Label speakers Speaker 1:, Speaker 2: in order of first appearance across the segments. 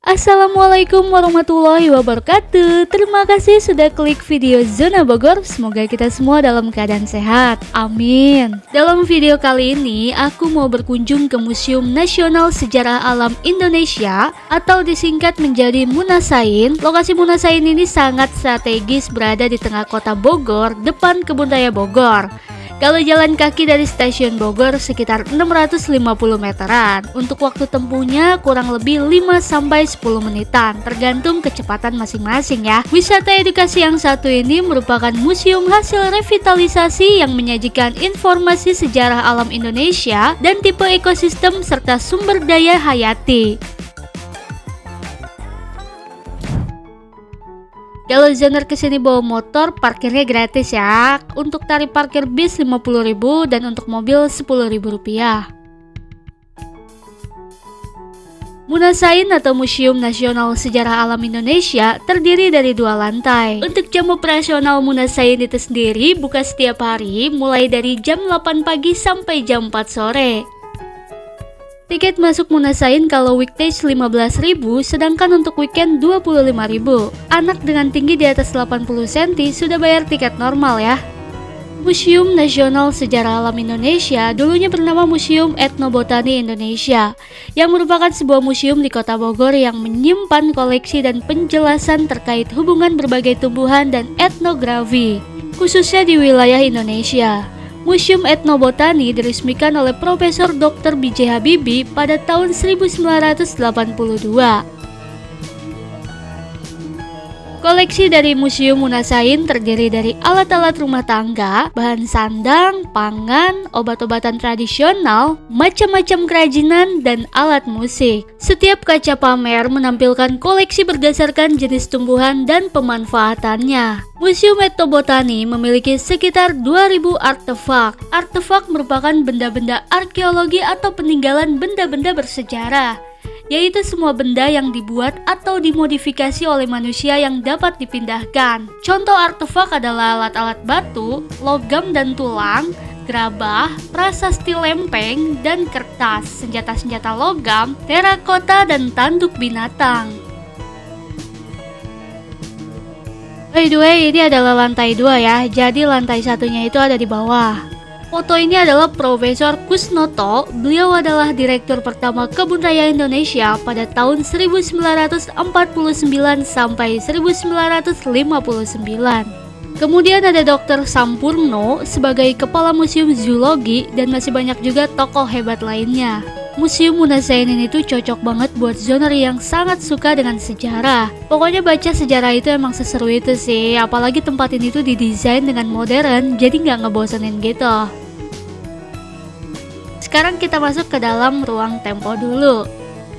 Speaker 1: Assalamualaikum warahmatullahi wabarakatuh. Terima kasih sudah klik video Zona Bogor. Semoga kita semua dalam keadaan sehat. Amin. Dalam video kali ini, aku mau berkunjung ke Museum Nasional Sejarah Alam Indonesia atau disingkat menjadi Munasain. Lokasi Munasain ini sangat strategis, berada di tengah kota Bogor, depan Kebun Raya Bogor. Kalau jalan kaki dari stasiun Bogor sekitar 650 meteran. Untuk waktu tempuhnya kurang lebih 5-10 menitan, tergantung kecepatan masing-masing ya. Wisata edukasi yang satu ini merupakan museum hasil revitalisasi yang menyajikan informasi sejarah alam Indonesia dan tipe ekosistem serta sumber daya hayati. Kalau zoner kesini bawa motor, parkirnya gratis ya. Untuk tarif parkir bis 50.000 dan untuk mobil 10.000 rupiah. Munasain atau Museum Nasional Sejarah Alam Indonesia terdiri dari 2 lantai. Untuk jam operasional Munasain itu sendiri buka setiap hari mulai dari jam 8 pagi sampai jam 4 sore. Tiket masuk Munasain kalau weekdays 15.000, sedangkan untuk weekend 25.000. Anak dengan tinggi di atas 80 cm sudah bayar tiket normal ya. Museum Nasional Sejarah Alam Indonesia dulunya bernama Museum Etnobotani Indonesia, yang merupakan sebuah museum di kota Bogor yang menyimpan koleksi dan penjelasan terkait hubungan berbagai tumbuhan dan etnografi, khususnya di wilayah Indonesia. Museum Etnobotani diresmikan oleh Profesor Dr. B.J. Habibie pada tahun 1982. Koleksi dari Museum Munasain terdiri dari alat-alat rumah tangga, bahan sandang, pangan, obat-obatan tradisional, macam-macam kerajinan, dan alat musik. Setiap kaca pamer menampilkan koleksi berdasarkan jenis tumbuhan dan pemanfaatannya. Museum Etnobotani memiliki sekitar 2.000 artefak. Artefak merupakan benda-benda arkeologi atau peninggalan benda-benda bersejarah, yaitu semua benda yang dibuat atau dimodifikasi oleh manusia yang dapat dipindahkan. Contoh artefak adalah alat-alat batu, logam dan tulang, gerabah, prasasti lempeng, dan kertas, senjata-senjata logam, terakota, dan tanduk binatang. By the way, ini adalah lantai 2 ya, jadi lantai satunya itu ada di bawah. Foto ini adalah Profesor Kusnoto. Beliau adalah direktur pertama Kebun Raya Indonesia pada tahun 1949 sampai 1959. Kemudian ada Dr. Sampurno sebagai Kepala Museum Zoologi, dan masih banyak juga tokoh hebat lainnya. Museum Munasain ini tuh cocok banget buat zoner yang sangat suka dengan sejarah. Pokoknya baca sejarah itu emang seseru itu sih, apalagi tempat ini tuh didesain dengan modern, jadi nggak ngebosenin gitu. Sekarang kita masuk ke dalam ruang tempo dulu.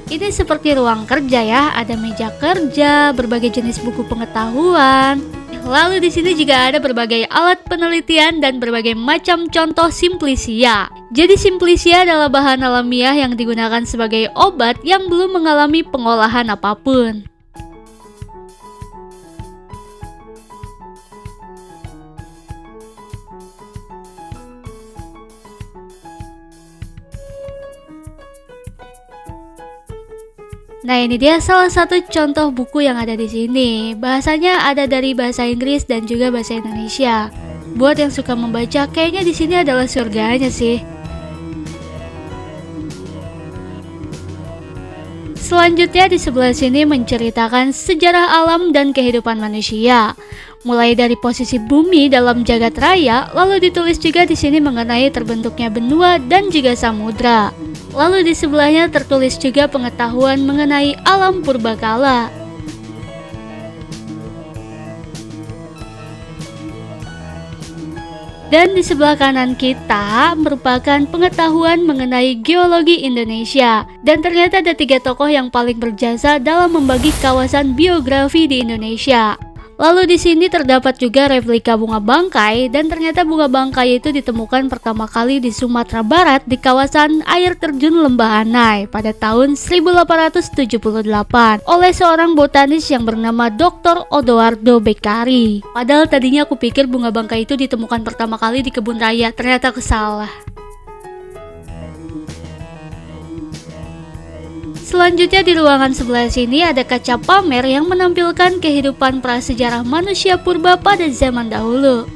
Speaker 1: Ini seperti ruang kerja ya, ada meja kerja, berbagai jenis buku pengetahuan. Lalu di sini juga ada berbagai alat penelitian dan berbagai macam contoh simplicia. Jadi simplicia adalah bahan alamiah yang digunakan sebagai obat yang belum mengalami pengolahan apapun. Nah, ini dia salah satu contoh buku yang ada di sini. Bahasanya ada dari bahasa Inggris dan juga bahasa Indonesia. Buat yang suka membaca, kayaknya di sini adalah surganya sih. Selanjutnya di sebelah sini menceritakan sejarah alam dan kehidupan manusia. Mulai dari posisi bumi dalam jagat raya, lalu ditulis juga di sini mengenai terbentuknya benua dan juga samudra. Lalu di sebelahnya tertulis juga pengetahuan mengenai alam purbakala. Dan di sebelah kanan kita merupakan pengetahuan mengenai geologi Indonesia. Dan ternyata ada 3 tokoh yang paling berjasa dalam membagi kawasan biografi di Indonesia. Lalu di sini terdapat juga replika bunga bangkai, dan ternyata bunga bangkai itu ditemukan pertama kali di Sumatera Barat di kawasan air terjun Lembah Anai pada tahun 1878 oleh seorang botanis yang bernama Dr. Odoardo Beccari. Padahal tadinya aku pikir bunga bangkai itu ditemukan pertama kali di kebun raya, ternyata aku salah. Selanjutnya di ruangan sebelah sini ada kaca pamer yang menampilkan kehidupan prasejarah manusia purba pada zaman dahulu.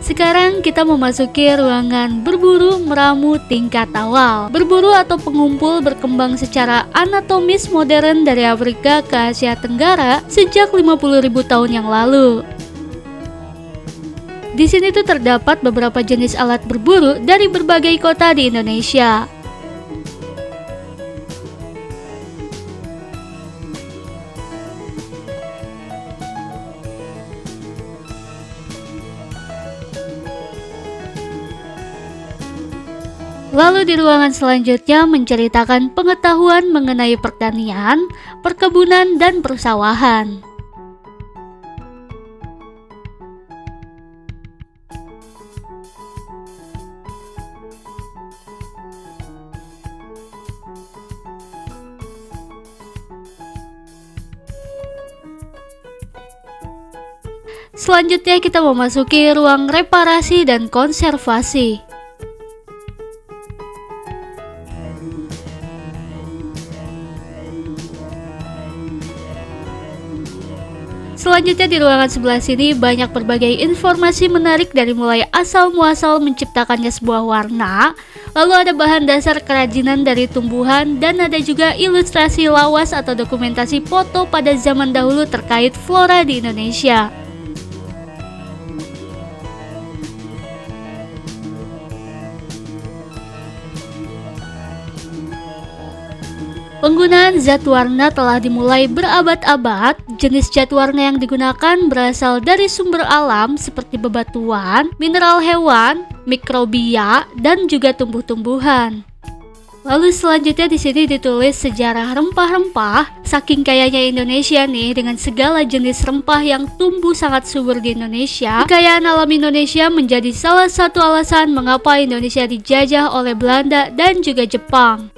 Speaker 1: Sekarang kita memasuki ruangan berburu meramu tingkat awal. Berburu atau pengumpul berkembang secara anatomis modern dari Afrika ke Asia Tenggara sejak 50.000 tahun yang lalu. Di sini tuh terdapat beberapa jenis alat berburu dari berbagai kota di Indonesia. Lalu di ruangan selanjutnya menceritakan pengetahuan mengenai pertanian, perkebunan, dan persawahan. Selanjutnya kita memasuki ruang reparasi dan konservasi. Selanjutnya di ruangan sebelah sini banyak berbagai informasi menarik dari mulai asal-muasal menciptakannya sebuah warna, lalu ada bahan dasar kerajinan dari tumbuhan, dan ada juga ilustrasi lawas atau dokumentasi foto pada zaman dahulu terkait flora di Indonesia. Penggunaan zat warna telah dimulai berabad-abad. Jenis zat warna yang digunakan berasal dari sumber alam seperti bebatuan, mineral hewan, mikrobia, dan juga tumbuh-tumbuhan. Lalu selanjutnya di sini ditulis sejarah rempah-rempah. Saking kayanya Indonesia nih dengan segala jenis rempah yang tumbuh sangat subur di Indonesia, kekayaan alam Indonesia menjadi salah satu alasan mengapa Indonesia dijajah oleh Belanda dan juga Jepang.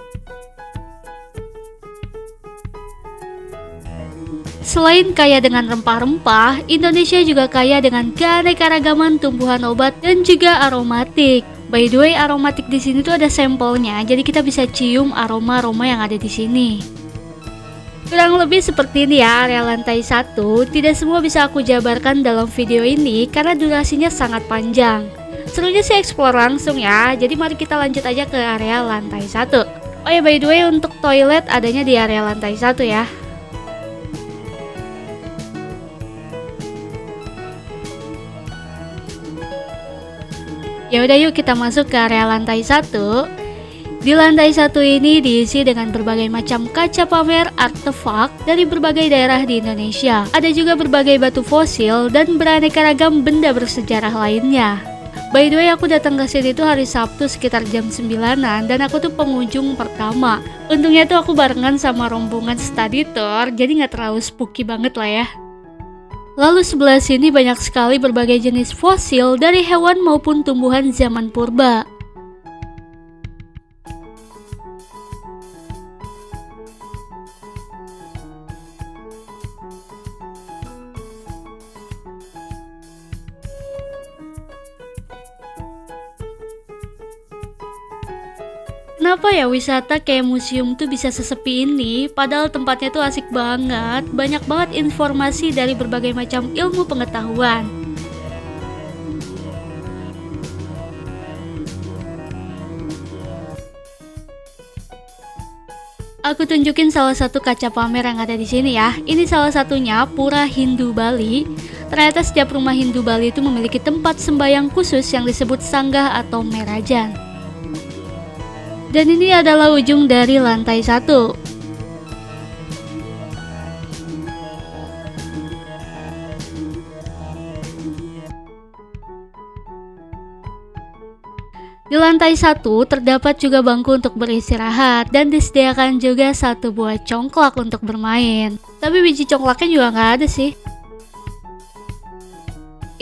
Speaker 1: Selain kaya dengan rempah-rempah, Indonesia juga kaya dengan keanekaragaman tumbuhan obat dan juga aromatik. By the way, aromatik di sini tuh ada sampelnya, jadi kita bisa cium aroma-aroma yang ada di sini. Kurang lebih seperti ini ya area lantai 1. Tidak semua bisa aku jabarkan dalam video ini karena durasinya sangat panjang. Serunya sih explore langsung ya, jadi mari kita lanjut aja ke area lantai 1. Oh ya, by the way, untuk toilet adanya di area lantai 1 ya. Ya udah, yuk kita masuk ke area lantai 1. Di lantai 1 ini diisi dengan berbagai macam kaca pamer artefak dari berbagai daerah di Indonesia. Ada juga berbagai batu fosil dan beraneka ragam benda bersejarah lainnya. By the way, aku datang ke sini tuh hari Sabtu sekitar jam 9-an dan aku tuh pengunjung pertama. Untungnya tuh aku barengan sama rombongan study tour, jadi nggak terlalu spooky banget lah ya. Lalu sebelah sini banyak sekali berbagai jenis fosil dari hewan maupun tumbuhan zaman purba. Kenapa ya wisata kayak museum tuh bisa sesepi ini, padahal tempatnya tuh asik banget, banyak banget informasi dari berbagai macam ilmu pengetahuan. Aku tunjukin salah satu kaca pamer yang ada di sini ya. Ini salah satunya Pura Hindu Bali. Ternyata setiap rumah Hindu Bali itu memiliki tempat sembahyang khusus yang disebut sanggah atau merajan. Dan ini adalah ujung dari lantai 1. Di lantai 1 terdapat juga bangku untuk beristirahat dan disediakan juga satu buah congklak untuk bermain. Tapi biji congklaknya juga nggak ada sih.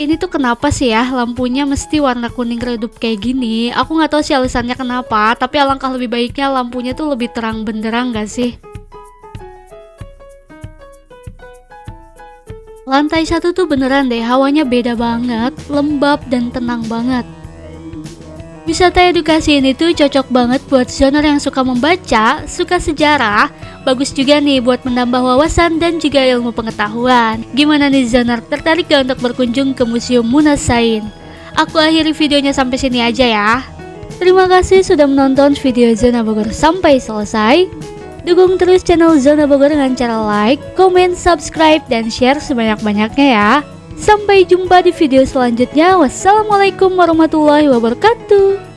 Speaker 1: Ini tuh kenapa sih ya lampunya mesti warna kuning redup kayak gini? Aku nggak tahu sih alasannya kenapa, tapi alangkah lebih baiknya lampunya tuh lebih terang benderang gak sih? Lantai 1 tuh beneran deh, hawanya beda banget, lembab dan tenang banget. Wisata edukasi ini tuh cocok banget buat zoner yang suka membaca, suka sejarah. Bagus juga nih buat menambah wawasan dan juga ilmu pengetahuan. Gimana nih zoner, tertarik gak untuk berkunjung ke Museum Munas Sain? Aku akhiri videonya sampai sini aja ya. Terima kasih sudah menonton video Zona Bogor sampai selesai. Dukung terus channel Zona Bogor dengan cara like, comment, subscribe, dan share sebanyak-banyaknya ya. Sampai jumpa di video selanjutnya. Wassalamualaikum warahmatullahi wabarakatuh.